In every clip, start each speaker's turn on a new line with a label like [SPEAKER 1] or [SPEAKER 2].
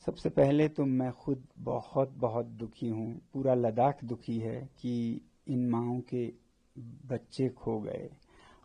[SPEAKER 1] सबसे पहले तो मैं खुद बहुत बहुत दुखी हूँ, पूरा लद्दाख दुखी है कि इन माओं के बच्चे खो गए।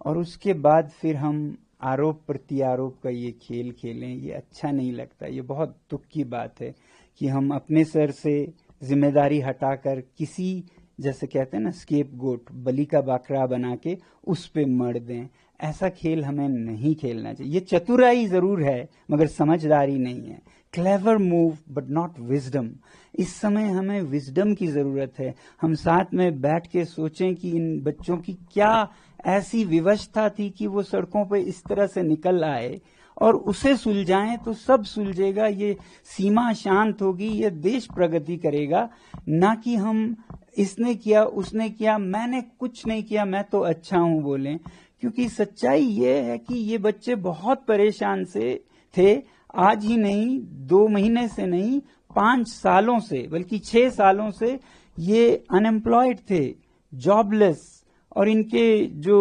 [SPEAKER 1] और उसके बाद फिर हम आरोप प्रत्यारोप का ये खेल खेलें, ये अच्छा नहीं लगता। ये बहुत दुख की बात है कि हम अपने सर से जिम्मेदारी हटाकर किसी, जैसे कहते हैं ना, स्केप गोट, बलि का बकरा बना के उस पे मर दें। ऐसा खेल हमें नहीं खेलना चाहिए। ये चतुराई जरूर है मगर समझदारी नहीं है। Clever move but not wisdom. इस समय हमें विजडम की जरूरत है। हम साथ में बैठ के सोचें कि इन बच्चों की क्या ऐसी विवशता थी कि वो सड़कों पे इस तरह से निकल आए, और उसे सुलझाएं तो सब सुलझेगा। ये सीमा शांत होगी, ये देश प्रगति करेगा। ना कि हम इसने किया उसने किया, मैंने कुछ नहीं किया, मैं तो अच्छा हूं बोलें। क्योंकि सच्चाई ये है कि ये बच्चे बहुत परेशान से थे। आज ही नहीं, 2 महीने से नहीं, 5 सालों से, बल्कि 6 सालों से ये अनएम्प्लॉयड थे, जॉबलेस। और इनके जो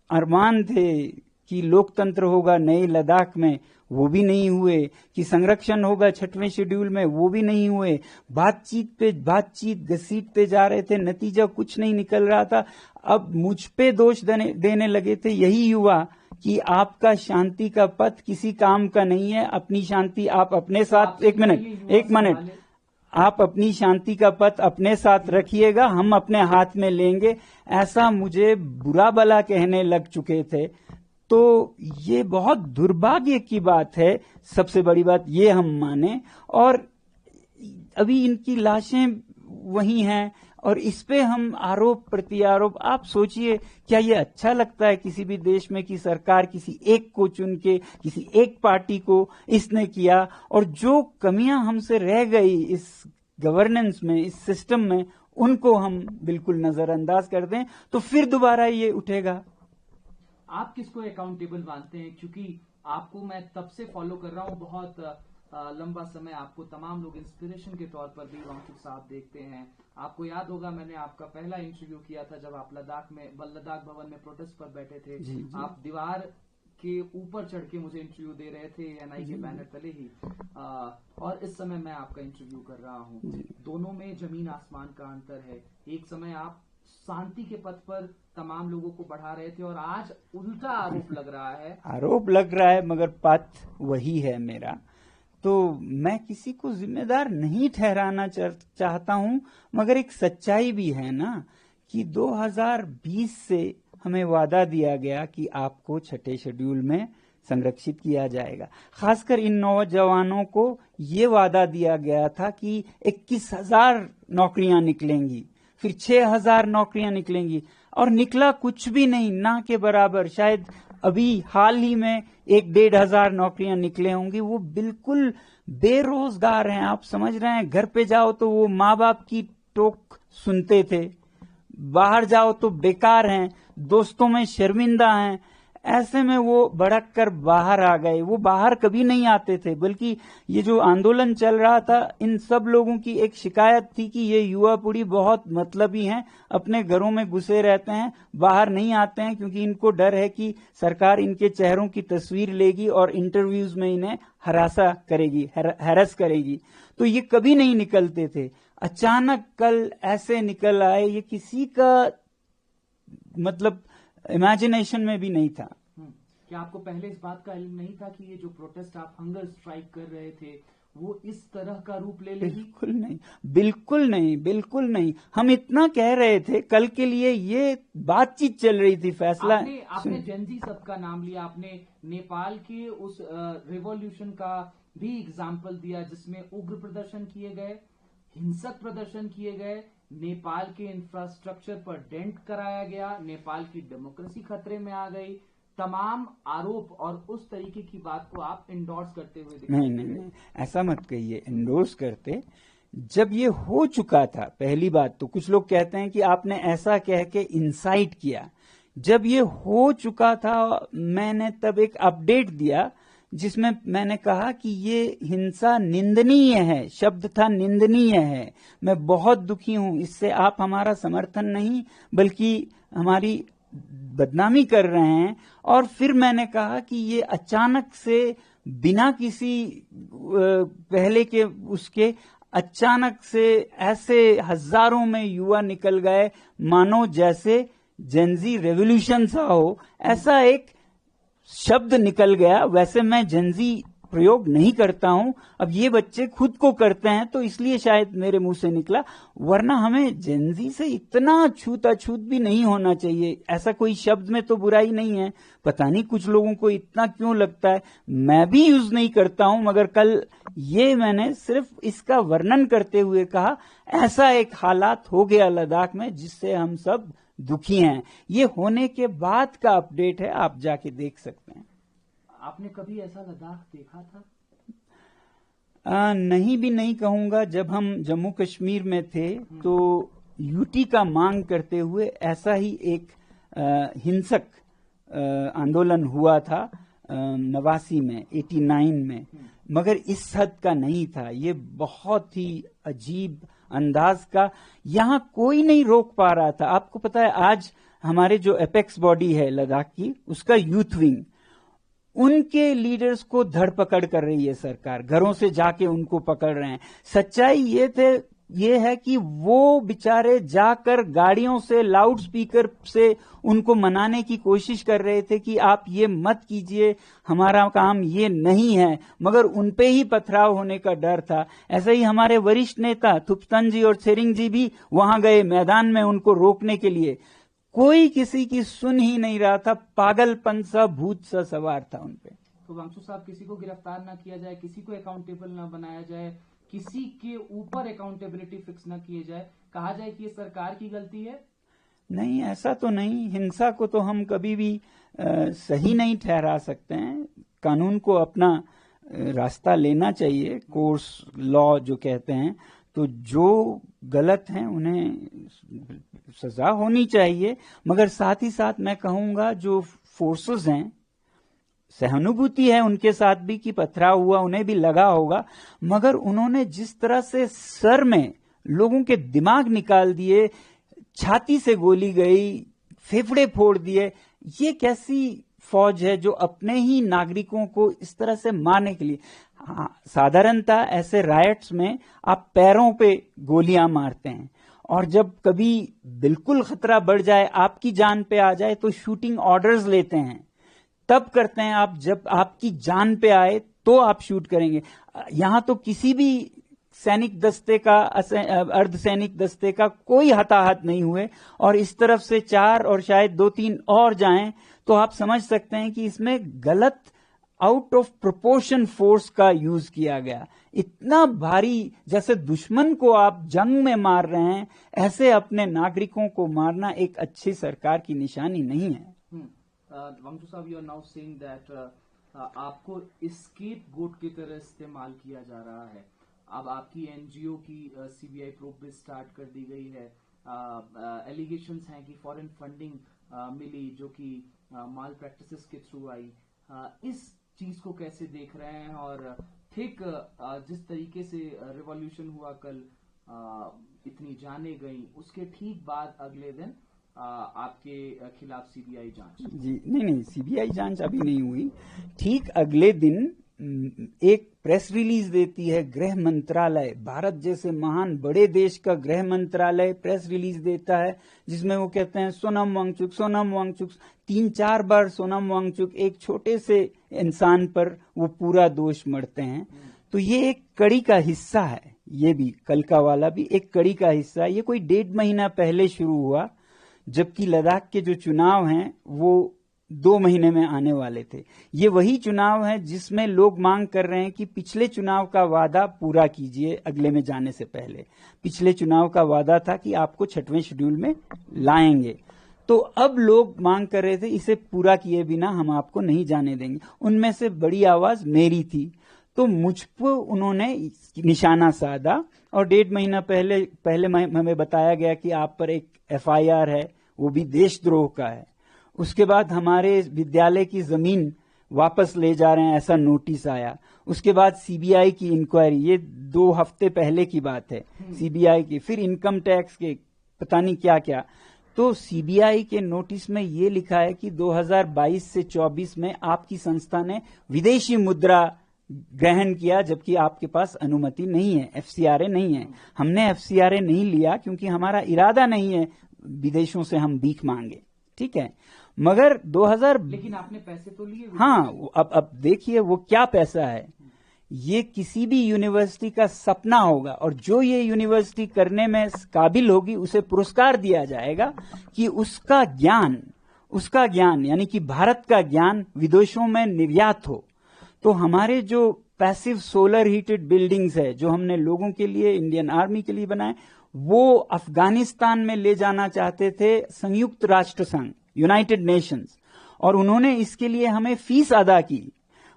[SPEAKER 1] अरमान थे कि लोकतंत्र होगा नए लद्दाख में, वो भी नहीं हुए। कि संरक्षण होगा 6वें शेड्यूल में, वो भी नहीं हुए। बातचीत पे बातचीत घसीटते जा रहे थे, नतीजा कुछ नहीं निकल रहा था। अब मुझ पे दोष देने लगे थे यही युवा कि आपका शांति का पथ किसी काम का नहीं है, अपनी शांति आप अपने साथ। एक मिनट, आप अपनी शांति का पथ अपने साथ रखिएगा, हम अपने हाथ में लेंगे। ऐसा मुझे बुरा भला कहने लग चुके थे। तो ये बहुत दुर्भाग्य की बात है। सबसे बड़ी बात ये हम माने, और अभी इनकी लाशें वही हैं और इस पे हम आरोप प्रत्यारोप। आप सोचिए, क्या ये अच्छा लगता है किसी भी देश में कि सरकार किसी एक को चुन के, किसी एक पार्टी को इसने किया, और जो कमियां हमसे रह गई इस गवर्नेंस में, इस सिस्टम में, उनको हम बिल्कुल नजरअंदाज कर दें, तो फिर दोबारा ये उठेगा।
[SPEAKER 2] आप किसको अकाउंटेबल मानते हैं? क्योंकि आपको मैं तब से फॉलो कर रहा हूँ, बहुत लंबा समय। आपको तमाम लोग इंस्पिरेशन के तौर पर भी वांकिब साहब देखते हैं। आपको याद होगा, मैंने आपका पहला इंटरव्यू किया था जब आप लद्दाख भवन में प्रोटेस्ट पर बैठे थे।
[SPEAKER 1] जी, जी।
[SPEAKER 2] आप दीवार के ऊपर चढ़ के मुझे इंटरव्यू दे रहे थे, एनआई के बैनर तले ही। और इस समय मैं आपका इंटरव्यू कर रहा हूँ। दोनों में जमीन आसमान का अंतर है। एक समय आप शांति के पथ पर तमाम लोगों को बढ़ा रहे थे और आज उल्टा आरोप लग रहा है।
[SPEAKER 1] मगर पथ वही है मेरा। तो मैं किसी को जिम्मेदार नहीं ठहराना चाहता हूं, मगर एक सच्चाई भी है ना कि 2020 से हमें वादा दिया गया कि आपको 6ठे शेड्यूल में संरक्षित किया जाएगा। खासकर इन नौजवानों को ये वादा दिया गया था कि 21,000 नौकरियां निकलेंगी, फिर 6,000 नौकरियां निकलेंगी, और निकला कुछ भी नहीं, ना के बराबर। शायद अभी हाल ही में 1,500 नौकरियां निकले होंगी। वो बिल्कुल बेरोजगार हैं। आप समझ रहे हैं, घर पे जाओ तो वो माँ बाप की टोक सुनते थे, बाहर जाओ तो बेकार हैं, दोस्तों में शर्मिंदा हैं। ऐसे में वो भड़क कर बाहर आ गए। वो बाहर कभी नहीं आते थे, बल्कि ये जो आंदोलन चल रहा था, इन सब लोगों की एक शिकायत थी कि ये युवा पीढ़ी बहुत मतलबी हैं, अपने घरों में घुसे रहते हैं, बाहर नहीं आते हैं, क्योंकि इनको डर है कि सरकार इनके चेहरों की तस्वीर लेगी और इंटरव्यूज में इन्हें हैरस करेगी। तो ये कभी नहीं निकलते थे। अचानक कल ऐसे निकल आए, ये किसी का मतलब इमेजिनेशन में भी नहीं था।
[SPEAKER 2] क्या आपको पहले इस बात का इल्म नहीं था कि ये जो प्रोटेस्ट आप हंगर स्ट्राइक कर रहे थे वो इस तरह का रूप ले लेगी?
[SPEAKER 1] बिल्कुल नहीं, बिल्कुल नहीं, बिल्कुल नहीं। हम इतना कह रहे थे, कल के लिए ये बातचीत चल रही थी। फैसला
[SPEAKER 2] आपने जेनजी सब का नाम लिया, आपने नेपाल के उस रिवॉल्यूशन का भी एग्जाम्पल दिया जिसमें उग्र प्रदर्शन किए गए, हिंसक प्रदर्शन किए गए, नेपाल के इंफ्रास्ट्रक्चर पर डेंट कराया गया, नेपाल की डेमोक्रेसी खतरे में आ गई। तमाम आरोप और उस तरीके की बात को आप इंडोर्स करते हुए दिखाई।
[SPEAKER 1] नहीं, ऐसा मत कहिए। इंडोर्स करते, जब ये हो चुका था, पहली बात तो कुछ लोग कहते हैं कि आपने ऐसा कह के इंसाइट किया। जब ये हो चुका था, मैंने तब एक अपडेट दिया जिसमें मैंने कहा कि ये हिंसा निंदनीय है। शब्द था निंदनीय है। मैं बहुत दुखी हूं इससे। आप हमारा समर्थन नहीं बल्कि हमारी बदनामी कर रहे हैं। और फिर मैंने कहा कि ये अचानक से बिना किसी पहले के उसके अचानक से ऐसे हजारों में युवा निकल गए, मानो जैसे जेनजी रेवोल्यूशन सा हो, ऐसा एक शब्द निकल गया। वैसे मैं जेनजी प्रयोग नहीं करता हूं, अब ये बच्चे खुद को करते हैं तो इसलिए शायद मेरे मुंह से निकला, वरना हमें जेनजी से इतना छूत भी नहीं होना चाहिए। ऐसा कोई शब्द में तो बुराई नहीं है, पता नहीं कुछ लोगों को इतना क्यों लगता है, मैं भी यूज नहीं करता हूं, मगर कल ये मैंने सिर्फ इसका वर्णन करते हुए कहा, ऐसा एक हालात हो गया लद्दाख में जिससे हम सब दुखी हैं। ये होने के बाद का अपडेट है, आप जाके देख सकते हैं।
[SPEAKER 2] आपने कभी ऐसा लद्दाख देखा था?
[SPEAKER 1] नहीं भी नहीं कहूंगा। जब हम जम्मू कश्मीर में थे तो यूटी का मांग करते हुए ऐसा ही एक हिंसक आंदोलन हुआ था 89 में, 89 में, मगर इस हद का नहीं था। ये बहुत ही अजीब अंदाज का, यहाँ कोई नहीं रोक पा रहा था। आपको पता है आज हमारे जो एपेक्स बॉडी है लद्दाख की, उसका यूथ विंग, उनके लीडर्स को धर पकड़ कर रही है सरकार, घरों से जाके उनको पकड़ रहे हैं। सच्चाई ये है कि वो बेचारे जाकर गाड़ियों से, लाउड स्पीकर से उनको मनाने की कोशिश कर रहे थे कि आप ये मत कीजिए, हमारा काम ये नहीं है, मगर उनपे ही पथराव होने का डर था। ऐसे ही हमारे वरिष्ठ नेता थुप्तन जी और त्सेरिंग जी भी वहां गए मैदान में उनको रोकने के लिए, कोई किसी की सुन ही नहीं रहा था। पागलपन सा, भूत सा सवार था उनपे।
[SPEAKER 2] तो वांगचुक साहब, किसी को गिरफ्तार ना किया जाए, किसी को अकाउंटेबल ना बनाया जाए, किसी के ऊपर अकाउंटेबिलिटी फिक्स ना किए जाए, कहा जाए कि ये सरकार की गलती है?
[SPEAKER 1] नहीं, ऐसा तो नहीं। हिंसा को तो हम कभी भी सही नहीं ठहरा सकते हैं। कानून को अपना रास्ता लेना चाहिए, कोर्स लॉ जो कहते हैं, तो जो गलत हैं उन्हें सजा होनी चाहिए। मगर साथ ही साथ मैं कहूंगा जो फोर्सेस हैं, सहानुभूति है उनके साथ भी कि पथराव हुआ, उन्हें भी लगा होगा, मगर उन्होंने जिस तरह से सर में लोगों के दिमाग निकाल दिए, छाती से गोली गई, फेफड़े फोड़ दिए, ये कैसी फौज है जो अपने ही नागरिकों को इस तरह से मारने के लिए। साधारणतः ऐसे रायट्स में आप पैरों पे गोलियां मारते हैं, और जब कभी बिल्कुल खतरा बढ़ जाए, आपकी जान पे आ जाए, तो शूटिंग ऑर्डर्स लेते हैं, तब करते हैं आप। जब आपकी जान पे आए तो आप शूट करेंगे। यहां तो किसी भी सैनिक दस्ते का, अर्धसैनिक दस्ते का कोई हताहत नहीं हुए, और इस तरफ से 4 और शायद 2-3 और जाएं, तो आप समझ सकते हैं कि इसमें गलत, आउट ऑफ प्रोपोर्शन फोर्स का यूज किया गया। इतना भारी, जैसे दुश्मन को आप जंग में मार रहे हैं, ऐसे अपने नागरिकों को मारना एक अच्छी सरकार की निशानी नहीं है।
[SPEAKER 2] वांगचुक साहब, you are now saying that आपको एस्केप गोट की तरह इस्तेमाल किया जा रहा है। अब आपकी एनजीओ की सीबीआई प्रोब भी स्टार्ट कर दी गई है। एलिगेशंस हैं कि फॉरेन फंडिंग मिली जो कि माल प्रैक्टिसेस के थ्रू आई। इस चीज को कैसे देख रहे हैं? और ठीक जिस तरीके से रिवॉल्यूशन हुआ कल, इतनी जाने गई, उसके ठीक बाद अगले दिन आपके खिलाफ सीबीआई जांच।
[SPEAKER 1] जी नहीं, सीबीआई जांच अभी नहीं हुई। ठीक अगले दिन एक प्रेस रिलीज देती है गृह मंत्रालय, भारत जैसे महान बड़े देश का गृह मंत्रालय प्रेस रिलीज देता है, जिसमें वो कहते हैं सोनम वांगचुक, सोनम वांगचुक। 3-4 बार सोनम वांगचुक, एक छोटे से इंसान पर वो पूरा दोष मढ़ते हैं। तो ये एक कड़ी का हिस्सा है, ये भी कल का वाला भी एक कड़ी का हिस्सा है। ये कोई 1.5 महीना पहले शुरू हुआ, जबकि लद्दाख के जो चुनाव हैं वो 2 महीने में आने वाले थे। ये वही चुनाव है जिसमें लोग मांग कर रहे हैं कि पिछले चुनाव का वादा पूरा कीजिए अगले में जाने से पहले। पिछले चुनाव का वादा था कि आपको 6वें शेड्यूल में लाएंगे, तो अब लोग मांग कर रहे थे इसे पूरा किए बिना हम आपको नहीं जाने देंगे। उनमें से बड़ी आवाज मेरी थी, तो मुझ पर उन्होंने निशाना साधा, और 1.5 महीना पहले हमें बताया गया कि आप पर एक FIR है, वो भी देशद्रोह का है। उसके बाद हमारे विद्यालय की जमीन वापस ले जा रहे हैं, ऐसा नोटिस आया। उसके बाद सीबीआई की इंक्वायरी, ये 2 हफ्ते पहले की बात है, सीबीआई की, फिर इनकम टैक्स के, पता नहीं क्या क्या। तो सीबीआई के नोटिस में ये लिखा है कि 2022 से 24 में आपकी संस्था ने विदेशी मुद्रा ग्रहण किया, जबकि आपके पास अनुमति नहीं है, एफसीआरए नहीं है। हमने एफसीआरए नहीं लिया क्योंकि हमारा इरादा नहीं है विदेशों से हम भीख मांगे, ठीक है। मगर 2000
[SPEAKER 2] लेकिन आपने पैसे तो लिए।
[SPEAKER 1] हाँ, अब देखिए वो क्या पैसा है। ये किसी भी यूनिवर्सिटी का सपना होगा, और जो ये यूनिवर्सिटी करने में काबिल होगी उसे पुरस्कार दिया जाएगा कि उसका ज्ञान यानी कि भारत का ज्ञान विदेशों में निर्यात हो। तो हमारे जो पैसिव सोलर हीटेड बिल्डिंग्स है जो हमने लोगों के लिए, इंडियन आर्मी के लिए बनाए, वो अफगानिस्तान में ले जाना चाहते थे संयुक्त राष्ट्र संघ, यूनाइटेड नेशंस, और उन्होंने इसके लिए हमें फीस अदा की।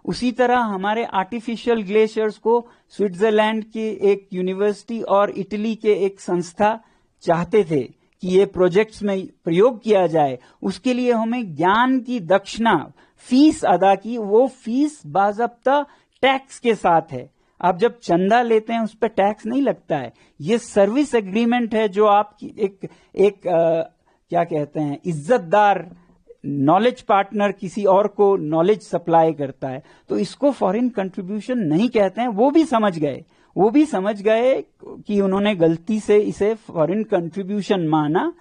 [SPEAKER 1] उसी तरह हमारे आर्टिफिशियल ग्लेशियर्स को स्विट्जरलैंड की एक यूनिवर्सिटी और इटली के एक संस्था चाहते थे कि ये प्रोजेक्ट्स में प्रयोग किया जाए। उसके लिए हमें ज्ञान की दक्षिणा, फीस अदा की। वो फीस बाज़ाब्ता टैक्स के साथ है। आप जब चंदा लेते हैं उस पर टैक्स नहीं लगता है। ये सर्विस एग्रीमेंट है जो आपकी एक क्या कहते हैं, इज्जतदार नॉलेज पार्टनर किसी और को नॉलेज सप्लाई करता है। तो इसको फॉरेन कंट्रीब्यूशन नहीं कहते हैं। वो भी समझ गए कि उन्होंने गलती से इसे फॉरेन कंट्रीब्यूशन माना,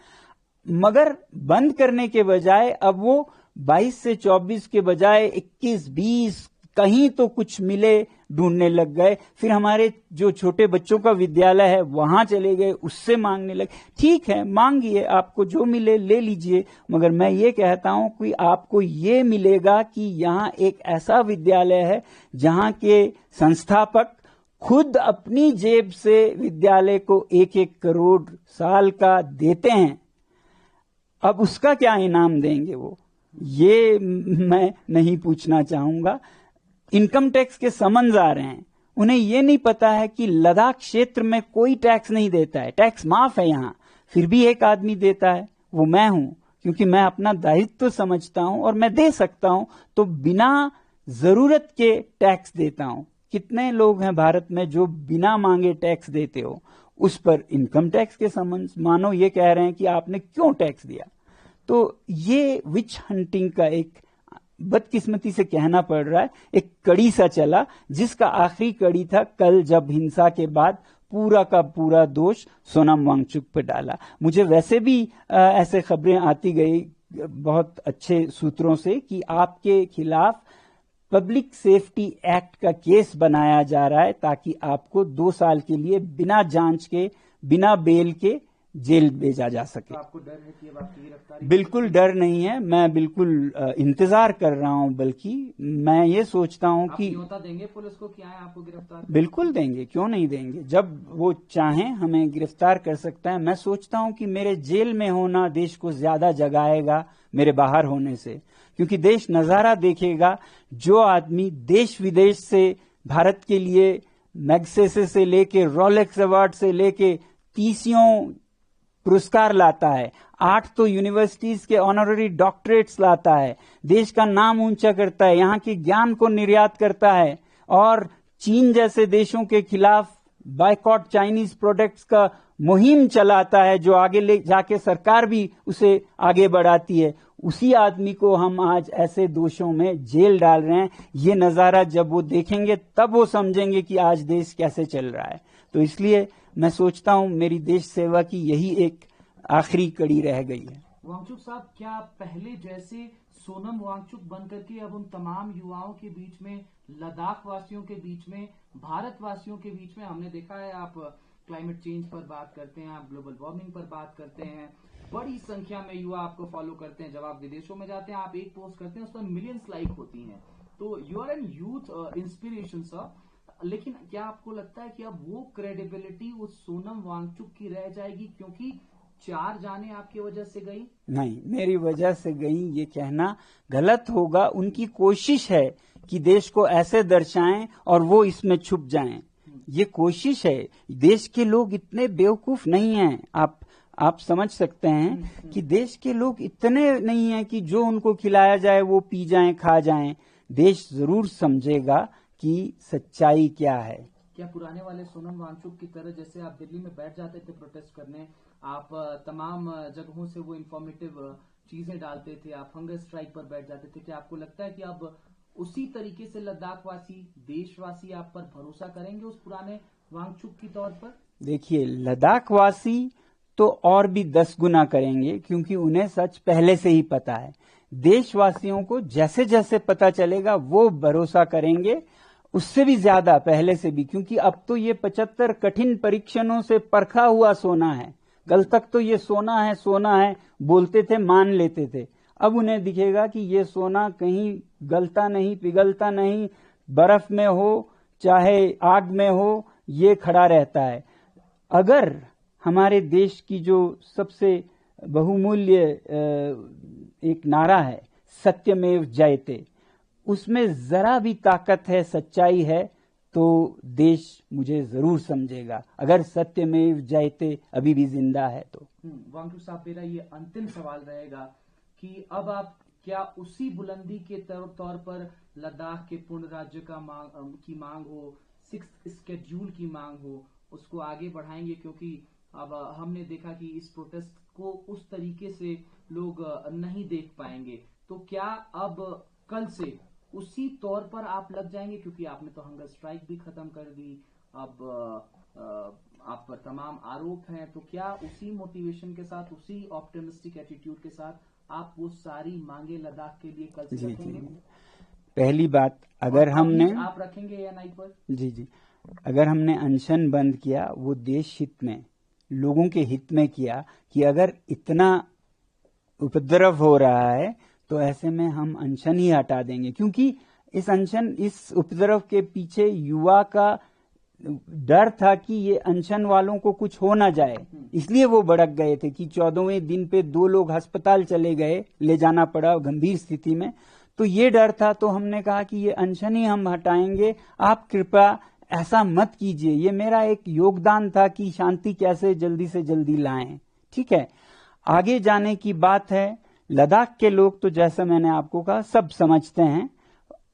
[SPEAKER 1] मगर बंद करने के बजाय अब वो 22 से 24 के बजाय 21, 20 कहीं तो कुछ मिले ढूंढने लग गए। फिर हमारे जो छोटे बच्चों का विद्यालय है वहां चले गए, उससे मांगने लगे। ठीक है, मांगिए, आपको जो मिले ले लीजिए, मगर मैं ये कहता हूं कि आपको ये मिलेगा कि यहाँ एक ऐसा विद्यालय है जहां के संस्थापक खुद अपनी जेब से विद्यालय को 1-1 करोड़ साल का देते हैं। अब उसका क्या इनाम देंगे वो, ये मैं नहीं पूछना चाहूंगा। इनकम टैक्स के समन्स आ रहे हैं, उन्हें ये नहीं पता है कि लद्दाख क्षेत्र में कोई टैक्स नहीं देता है, टैक्स माफ है यहां, फिर भी एक आदमी देता है, वो मैं हूं, क्योंकि मैं अपना दायित्व समझता हूं और मैं दे सकता हूं, तो बिना जरूरत के टैक्स देता हूं। कितने लोग हैं भारत में जो बिना मांगे टैक्स देते हो, उस पर इनकम टैक्स के समन्स मानो ये कह रहे हैं कि आपने क्यों टैक्स दिया। तो ये विच हंटिंग का एक, बदकिस्मती से कहना पड़ रहा है, एक कड़ी सा चला, जिसका आखिरी कड़ी था कल जब हिंसा के बाद पूरा का पूरा दोष सोनम वांगचुक पे डाला। मुझे वैसे भी ऐसे खबरें आती गई बहुत अच्छे सूत्रों से कि आपके खिलाफ पब्लिक सेफ्टी एक्ट का केस बनाया जा रहा है ताकि आपको 2 साल के लिए बिना जांच के, बिना बेल के जेल भेजा जा सके।
[SPEAKER 2] तो आपको डर है कि अब आपकी गिरफ्तारी?
[SPEAKER 1] बिल्कुल डर नहीं है, मैं बिल्कुल इंतजार कर रहा हूं। बल्कि मैं ये सोचता हूं कि
[SPEAKER 2] न्योता देंगे पुलिस को कि आए आपको गिरफ्तार?
[SPEAKER 1] बिल्कुल देंगे, क्यों नहीं देंगे। जब वो चाहें हमें गिरफ्तार कर सकता है। मैं सोचता हूं कि मेरे जेल में होना देश को ज्यादा जगाएगा मेरे बाहर होने से, क्योंकि देश नजारा देखेगा। जो आदमी देश विदेश से भारत के लिए मैग्सेसे से लेके रोलेक्स अवार्ड से लेके 30 पुरस्कार लाता है, 8 तो यूनिवर्सिटीज के ऑनररी डॉक्टरेट्स लाता है, देश का नाम ऊंचा करता है, यहाँ के ज्ञान को निर्यात करता है, और चीन जैसे देशों के खिलाफ बायकॉट चाइनीज प्रोडक्ट्स का मुहिम चलाता है, जो आगे ले जाके सरकार भी उसे आगे बढ़ाती है। उसी आदमी को हम आज ऐसे दोषों में जेल डाल रहे हैं। ये नजारा जब वो देखेंगे तब वो समझेंगे कि आज देश कैसे चल रहा है। तो इसलिए मैं सोचता हूं मेरी देश सेवा की यही एक आखिरी कड़ी रह गई है।
[SPEAKER 2] वांगचुक साहब, क्या पहले जैसे सोनम वांगचुक बनकर के अब उन तमाम युवाओं के बीच में, लद्दाख वासियों के बीच में, भारतवासियों के बीच में, हमने देखा है आप क्लाइमेट चेंज पर बात करते हैं, आप ग्लोबल वार्मिंग पर बात करते हैं, बड़ी संख्या में युवा आपको फॉलो करते हैं। जब आप विदेशों में जाते हैं, आप एक पोस्ट करते हैं, उस पर मिलियंस लाइक होती हैं। तो you are an youth inspiration sir. लेकिन क्या आपको लगता है कि अब वो क्रेडिबिलिटी उस सोनम वांगचुक की रह जाएगी क्योंकि 4 जाने आपकी वजह से गई?
[SPEAKER 1] नहीं, मेरी वजह से गई ये कहना गलत होगा। उनकी कोशिश है कि देश को ऐसे दर्शाएं और वो इसमें छुप जाएं। ये कोशिश है। देश के लोग इतने बेवकूफ नहीं हैं। आप समझ सकते हैं कि देश के लोग इतने नहीं हैं कि जो उनको खिलाया जाए वो पी जाएं, खा जाएं। देश जरूर समझेगा कि सच्चाई क्या है।
[SPEAKER 2] क्या पुराने वाले सोनम वांगचुक की तरह जैसे आप दिल्ली में बैठ जाते थे प्रोटेस्ट करने, आप तमाम जगहों से वो इंफॉर्मेटिव चीजें डालते थे, आप हंगर स्ट्राइक पर बैठ जाते थे, क्या आपको लगता है कि अब उसी तरीके से लद्दाख वासी, देशवासी आप पर भरोसा करेंगे उस पुराने वांगचुक की तौर पर?
[SPEAKER 1] देखिए, लद्दाख वासी तो और भी 10 गुना करेंगे, क्योंकि उन्हें सच पहले से ही पता है। देशवासियों को जैसे जैसे पता चलेगा वो भरोसा करेंगे, उससे भी ज्यादा पहले से भी, क्योंकि अब तो ये 75 कठिन परीक्षणों से परखा हुआ सोना है। कल तक तो ये सोना है बोलते थे, मान लेते थे। अब उन्हें दिखेगा कि ये सोना कहीं गलता नहीं, पिघलता नहीं, बर्फ में हो चाहे आग में हो, ये खड़ा रहता है। अगर हमारे देश की जो सबसे बहुमूल्य एक नारा है, सत्यमेव जयते, उसमें जरा भी ताकत है, सच्चाई है, तो देश मुझे जरूर समझेगा, अगर सत्यमेव जयते अभी भी जिंदा है तो।
[SPEAKER 2] वांगचुक साहब, मेरा ये अंतिम सवाल रहेगा कि अब आप क्या उसी बुलंदी के तौर पर लद्दाख के पूर्ण राज्य की मांग हो, 6th स्केड्यूल की मांग हो, उसको आगे बढ़ाएंगे? क्योंकि अब हमने देखा कि इस प्रोटेस्ट को उस तरीके से लोग नहीं देख पाएंगे, तो क्या अब कल से उसी तौर पर आप लग जाएंगे? क्योंकि आपने तो हंगर स्ट्राइक भी खत्म कर दी, अब आप पर तमाम आरोप हैं, तो क्या उसी मोटिवेशन के साथ, उसी ऑप्टिमिस्टिक एटीट्यूड के साथ आप वो सारी मांगे लद्दाख के लिए कल से रखेंगे?
[SPEAKER 1] पहली बात, अगर हमने
[SPEAKER 2] आप रखेंगे ANI पर?
[SPEAKER 1] जी, अगर हमने अनशन बंद किया वो देश हित में, लोगों के हित में किया, कि अगर इतना उपद्रव हो रहा है तो ऐसे में हम अनशन ही हटा देंगे, क्योंकि इस उपद्रव के पीछे युवा का डर था कि ये अनशन वालों को कुछ हो ना जाए, इसलिए वो भड़क गए थे कि 14वें दिन पे 2 लोग अस्पताल चले गए, ले जाना पड़ा गंभीर स्थिति में। तो ये डर था, तो हमने कहा कि ये अनशन ही हम हटाएंगे, आप कृपया ऐसा मत कीजिए। ये मेरा एक योगदान था कि शांति कैसे जल्दी से जल्दी लाएं। ठीक है, आगे जाने की बात है। लद्दाख के लोग तो जैसा मैंने आपको कहा सब समझते हैं,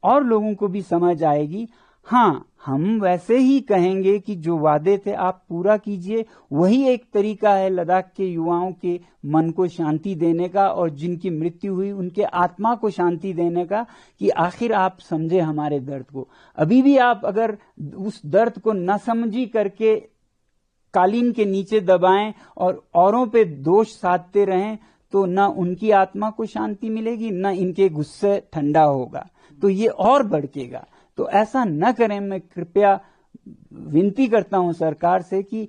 [SPEAKER 1] और लोगों को भी समझ आएगी। हाँ, हम वैसे ही कहेंगे कि जो वादे थे आप पूरा कीजिए, वही एक तरीका है लद्दाख के युवाओं के मन को शांति देने का, और जिनकी मृत्यु हुई उनके आत्मा को शांति देने का, कि आखिर आप समझे हमारे दर्द को। अभी भी आप अगर उस दर्द को न समझी करके कालीन के नीचे दबाएं और औरों पे दोष साधते रहें, तो न उनकी आत्मा को शांति मिलेगी, न इनके गुस्से ठंडा होगा, तो ये और भड़केगा। तो ऐसा न करें। मैं कृपया विनती करता हूं सरकार से कि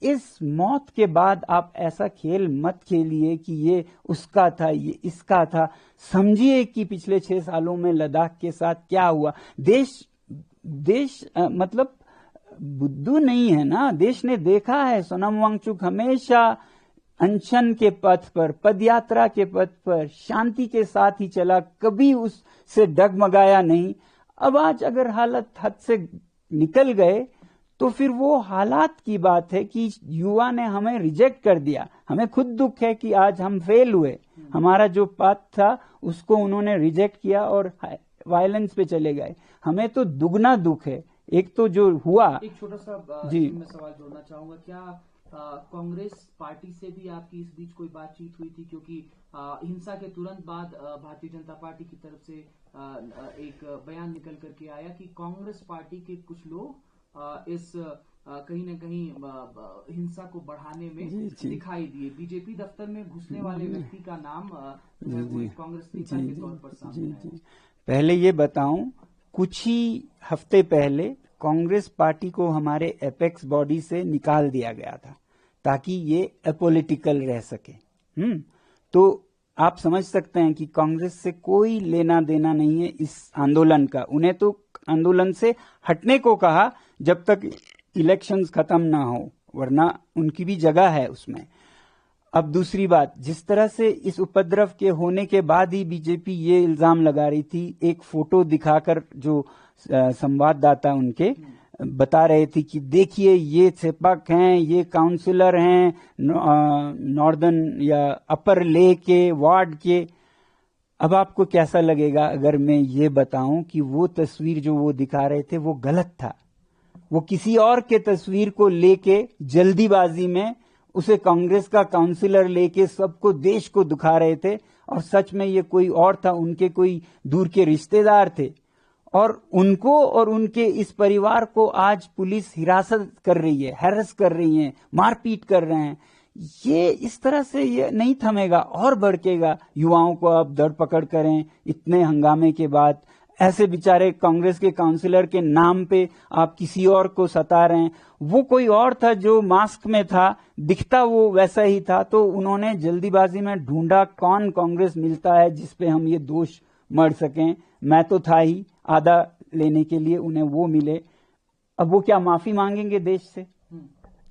[SPEAKER 1] इस मौत के बाद आप ऐसा खेल मत खेलिए कि ये उसका था, ये इसका था। समझिए कि पिछले 6 सालों में लद्दाख के साथ क्या हुआ। देश मतलब बुद्धू नहीं है ना, देश ने देखा है सोनम वांगचुक हमेशा अनशन के पथ पर, पदयात्रा के पथ पर शांति के साथ ही चला, कभी उससे डगमगाया नहीं। अब आज अगर हालत हद से निकल गए तो फिर वो हालात की बात है कि युवा ने हमें रिजेक्ट कर दिया। हमें खुद दुख है कि आज हम फेल हुए, हमारा जो पाथ था उसको उन्होंने रिजेक्ट किया और वायलेंस पे चले गए। हमें तो दुगना दुख है। एक तो जो हुआ,
[SPEAKER 2] एक छोटा सा मैं सवाल जोड़ना चाहूंगा, क्या कांग्रेस पार्टी से भी आपकी इस बीच कोई बातचीत हुई थी? क्योंकि हिंसा के तुरंत बाद भारतीय जनता पार्टी की तरफ से एक बयान निकल करके आया कि कांग्रेस पार्टी के कुछ लोग इस कहीं न कहीं हिंसा को बढ़ाने में दिखाई दिए। बीजेपी दफ्तर में घुसने वाले व्यक्ति का नाम कांग्रेस नेता के तौर पर सामने आया।
[SPEAKER 1] पहले ये बताऊं, कुछ ही हफ्ते पहले कांग्रेस पार्टी को हमारे एपेक्स बॉडी से निकाल दिया गया था ताकि ये अपोलिटिकल रह सके। तो आप समझ सकते हैं कि कांग्रेस से कोई लेना देना नहीं है इस आंदोलन का। उन्हें तो आंदोलन से हटने को कहा जब तक इलेक्शंस खत्म ना हो, वरना उनकी भी जगह है उसमें। अब दूसरी बात, जिस तरह से इस उपद्रव के होने के बाद ही बीजेपी ये इल्जाम लगा रही थी, एक फोटो दिखाकर जो संवाददाता उनके बता रहे थे कि देखिए ये सेपक हैं, ये काउंसलर हैं नॉर्दर्न या अपर ले के वार्ड के। अब आपको कैसा लगेगा अगर मैं ये बताऊं कि वो तस्वीर जो वो दिखा रहे थे वो गलत था? वो किसी और के तस्वीर को लेके जल्दीबाजी में उसे कांग्रेस का काउंसिलर लेके सबको, देश को दुखा रहे थे, और सच में ये कोई और था, उनके कोई दूर के रिश्तेदार थे। और उनको और उनके इस परिवार को आज पुलिस हिरासत कर रही है, हैरेस कर रही है, मारपीट कर रहे हैं। ये इस तरह से ये नहीं थमेगा और भड़केगा। युवाओं को आप धरपकड़ करें इतने हंगामे के बाद, ऐसे बेचारे कांग्रेस के काउंसिलर के नाम पे आप किसी और को सता रहे हैं। वो कोई और था जो मास्क में था, दिखता वो वैसा ही था, तो उन्होंने जल्दीबाजी में ढूंढा कौन कांग्रेस मिलता है जिसपे हम ये दोष मढ़ सकें। मैं तो था ही आधा लेने के लिए, उन्हें वो मिले। अब वो क्या माफी मांगेंगे देश से?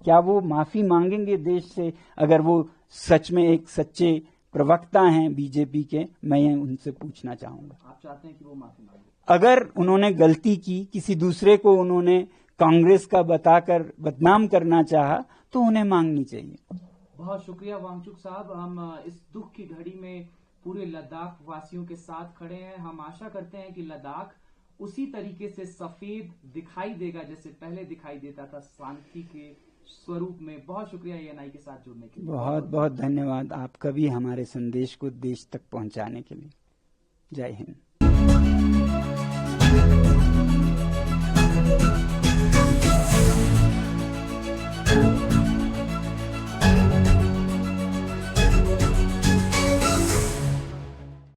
[SPEAKER 1] क्या वो माफी मांगेंगे देश से अगर वो सच में एक सच्चे प्रवक्ता हैं बीजेपी के? मैं ये उनसे पूछना चाहूंगा।
[SPEAKER 2] आप चाहते हैं कि वो माफी मांगे?
[SPEAKER 1] अगर उन्होंने गलती की, किसी दूसरे को उन्होंने कांग्रेस का बताकर बदनाम करना चाहा, तो उन्हें मांगनी चाहिए।
[SPEAKER 2] बहुत शुक्रिया वांगचुक साहब। हम इस दुख की घड़ी में पूरे लद्दाख वासियों के साथ खड़े हैं। हम आशा करते हैं कि लद्दाख उसी तरीके से सफेद दिखाई देगा जैसे पहले दिखाई देता था, शांति के स्वरूप में। बहुत शुक्रिया ENI के साथ जुड़ने के लिए।
[SPEAKER 1] बहुत बहुत धन्यवाद आपका भी हमारे संदेश को देश तक पहुंचाने के लिए। जय हिंद।